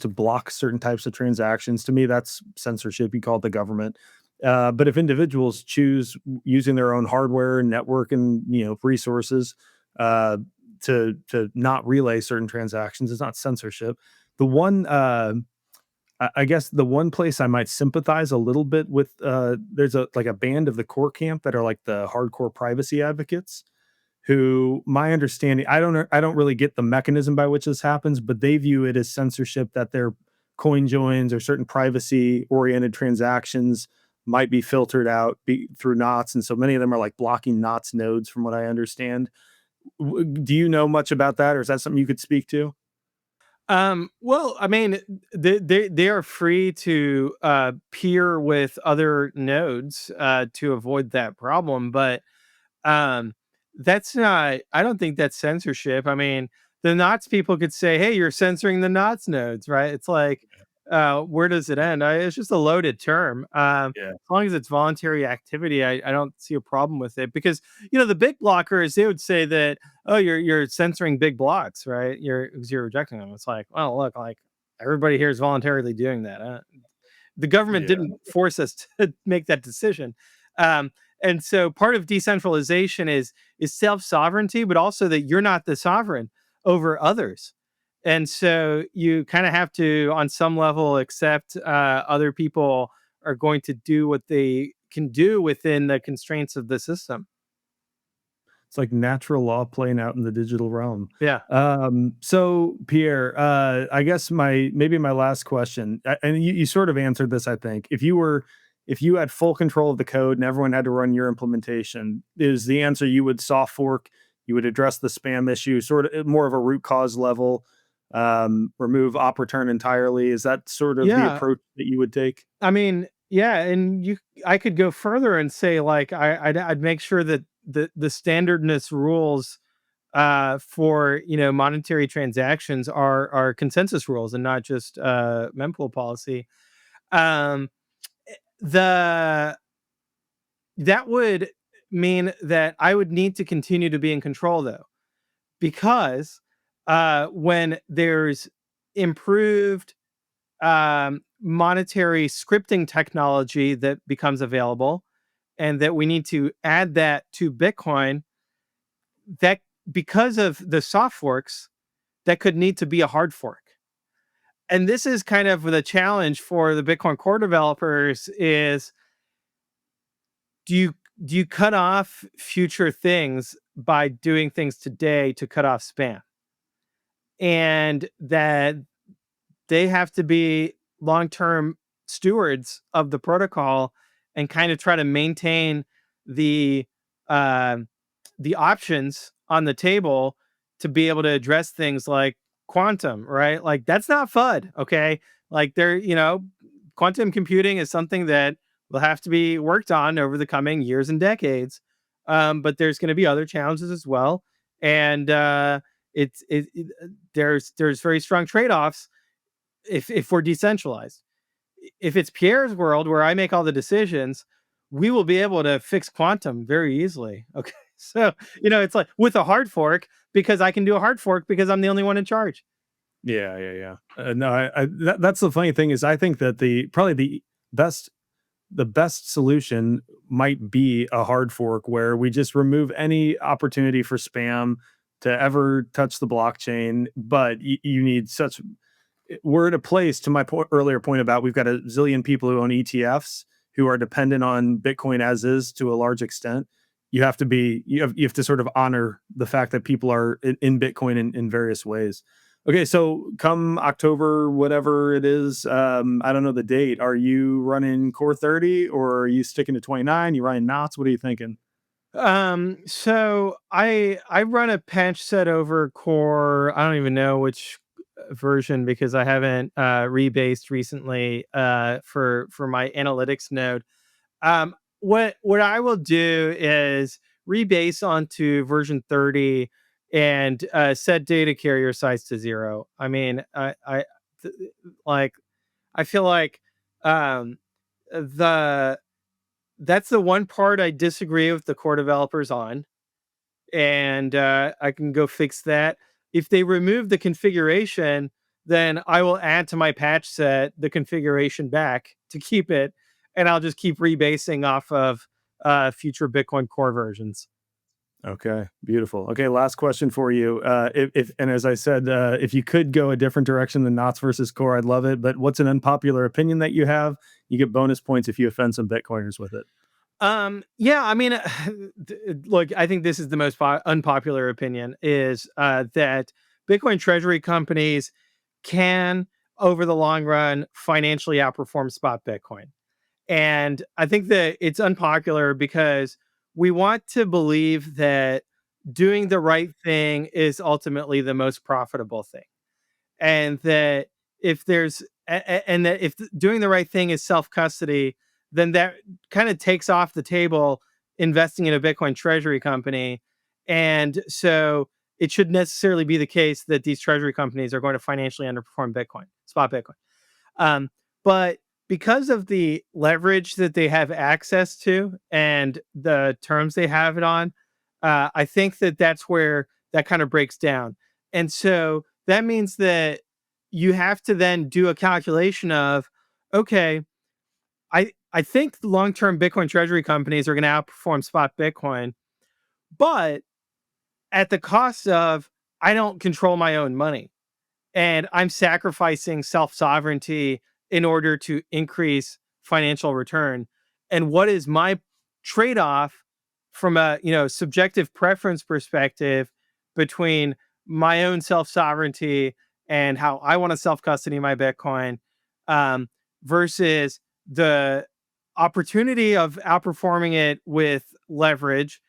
block certain types of transactions. To me, that's censorship. You call it the government. But if individuals choose using their own hardware and network and resources uh, to not relay certain transactions, it's not censorship. The one I guess the one place I might sympathize a little bit with, there's a band of the core camp that are like the hardcore privacy advocates, who my understanding, I don't really get the mechanism by which this happens, but they view it as censorship that their coin joins or certain privacy oriented transactions might be filtered out through knots, and so many of them are like blocking knots nodes, from what I understand. Do you know much about that, or is that something you could speak to? Well, I mean, they are free to peer with other nodes to avoid that problem, but um, that's not. I don't think that's censorship. I mean, the Knots people could say, "Hey, you're censoring the Knots nodes," right? It's like, where does it end? It's just a loaded term. Yeah. As long as it's voluntary activity, I don't see a problem with it because the big blockers they would say that, oh, you're censoring big blocks, right? You're rejecting them. It's like, well, look, like everybody here is voluntarily doing that. The government Yeah. didn't force us to make that decision. Um, and so part of decentralization is self sovereignty, but also that you're not the sovereign over others. And so you kind of have to, on some level, accept other people are going to do what they can do within the constraints of the system. It's like natural law playing out in the digital realm. Yeah. So Pierre, I guess my last question, and you sort of answered this, I think. If you had full control of the code and everyone had to run your implementation, is the answer you would soft fork, you would address the spam issue, sort of more of a root cause level, remove op return entirely? Is that sort of the Yeah. approach that you would take? I mean, yeah, and I could go further and say like I'd make sure that the standardness rules for monetary transactions are consensus rules and not just mempool policy. Um, the That would mean that I would need to continue to be in control though, because when there's improved monetary scripting technology that becomes available and that we need to add that to Bitcoin, that because of the soft forks, that could need to be a hard fork. And this is kind of the challenge for the Bitcoin core developers is do you do you cut off future things by doing things today to cut off spam? And that they have to be long-term stewards of the protocol and kind of try to maintain the uh, the options on the table to be able to address things like quantum, right? Like that's not FUD, okay? Like quantum computing is something that will have to be worked on over the coming years and decades. But there's going to be other challenges as well, and there's very strong trade-offs if we're decentralized. If it's Pierre's world where I make all the decisions, we will be able to fix quantum very easily. Okay. So, it's like with a hard fork, because I can do a hard fork because I'm the only one in charge. Yeah, yeah, yeah. No, that's the funny thing is I think that probably best the best solution might be a hard fork where we just remove any opportunity for spam to ever touch the blockchain. But you need such we're at a place, to my earlier point about we've got a zillion people who own ETFs who are dependent on Bitcoin as is to a large extent. You have to sort of honor the fact that people are in Bitcoin in various ways. Okay, so come October, whatever it is, I don't know the date. Are you running Core 30 or are you sticking to 29? You running knots? What are you thinking? So I run a patch set over core. I don't even know which version because I haven't rebased recently for my analytics node. What I will do is rebase onto version 30 and set data carrier size to 0. I mean, th- like I feel like um the that's the one part I disagree with the core developers on, and I can go fix that. If they remove the configuration, then I will add to my patch set the configuration back to keep it, and I'll just keep rebasing off of future Bitcoin Core versions. Okay, beautiful. Okay, last question for you. If and as I said, if you could go a different direction than Knots versus Core, I'd love it. But what's an unpopular opinion that you have? You get bonus points if you offend some Bitcoiners with it. Yeah, I mean, look, I think this is the most unpopular opinion is that Bitcoin treasury companies can, over the long run, financially outperform spot Bitcoin. And I think that it's unpopular because we want to believe that doing the right thing is ultimately the most profitable thing. And that if there's, and that if doing the right thing is self custody, then that kind of takes off the table investing in a Bitcoin treasury company. And so it should necessarily be the case that these treasury companies are going to financially underperform Bitcoin, spot Bitcoin. Um, but because of the leverage that they have access to and the terms they have it on, I think that that's where that kind of breaks down. And so that means that you have to then do a calculation of, okay, I think the long-term Bitcoin treasury companies are going to outperform spot Bitcoin, but at the cost of I don't control my own money and I'm sacrificing self sovereignty in order to increase financial return. And what is my trade off from a subjective preference perspective between my own self sovereignty and how I want to self custody my Bitcoin um, versus the opportunity of outperforming it with leverage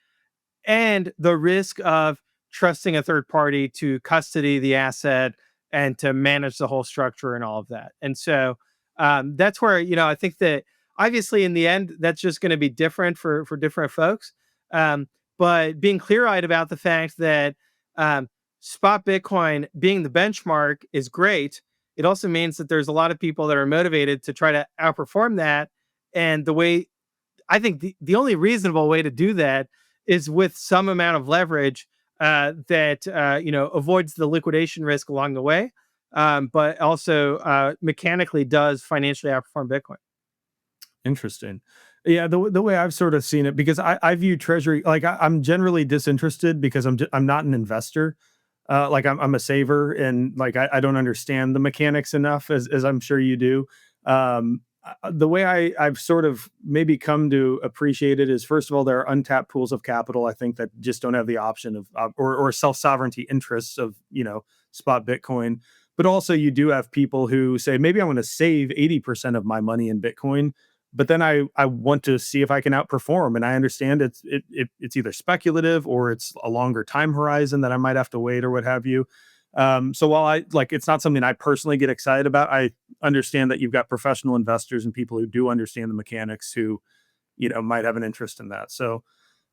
and the risk of trusting a third party to custody the asset and to manage the whole structure and all of that. And so that's where I think that obviously in the end that's just going to be different for different folks. Um, but being clear eyed about the fact that um, spot Bitcoin being the benchmark is great. It also means that there's a lot of people that are motivated to try to outperform that. And the way I think the only reasonable way to do that is with some amount of leverage that avoids the liquidation risk along the way, but also mechanically does financially outperform Bitcoin. Interesting. Yeah, the way I've sort of seen it, because I view Treasury like I'm generally disinterested because I'm not an investor. Like I'm a saver, and like I don't understand the mechanics enough as I'm sure you do. The way I've sort of maybe come to appreciate it is, first of all, there are untapped pools of capital, I think, that just don't have the option of or self sovereignty interests of spot Bitcoin. But also, you do have people who say, maybe I want to save 80% of my money in Bitcoin, but then I want to see if I can outperform. And I understand it's either speculative or it's a longer time horizon that I might have to wait or what have you. So while it's not something I personally get excited about, I understand that you've got professional investors and people who do understand the mechanics who, might have an interest in that. So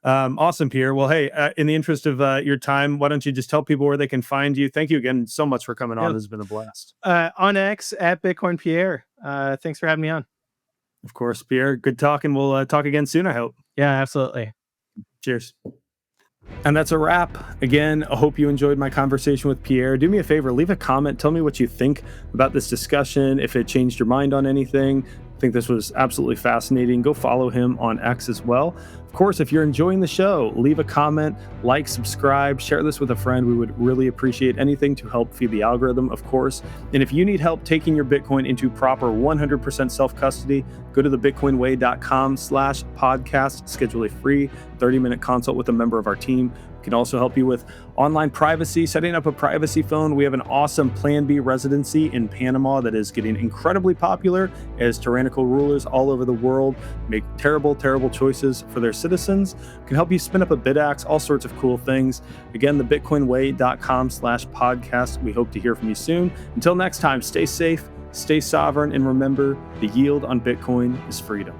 awesome, Pierre. Well, hey, in the interest of your time, why don't you just tell people where they can find you? Thank you again so much for coming on. Yeah. It's been a blast. On X at Bitcoin Pierre. Thanks for having me on. Of course, Pierre. Good talking. We'll talk again soon, I hope. Yeah, absolutely. Cheers. And that's a wrap. Again, I hope you enjoyed my conversation with Pierre. Do me a favor, leave a comment. Tell me what you think about this discussion, if it changed your mind on anything. I think this was absolutely fascinating. Go follow him on X as well. Of course, if you're enjoying the show, leave a comment, like, subscribe, share this with a friend. We would really appreciate anything to help feed the algorithm, of course. And if you need help taking your Bitcoin into proper 100% self-custody, go to thebitcoinway.com/podcast, schedule a free 30-minute consult with a member of our team. We can also help you with online privacy, setting up a privacy phone. We have an awesome Plan B residency in Panama that is getting incredibly popular as tyrannical rulers all over the world make terrible, terrible choices for their citizens. We can help you spin up a bidax, all sorts of cool things. Again, thebitcoinway.com/podcast. We hope to hear from you soon. Until next time, stay safe, stay sovereign, and remember, the yield on Bitcoin is freedom.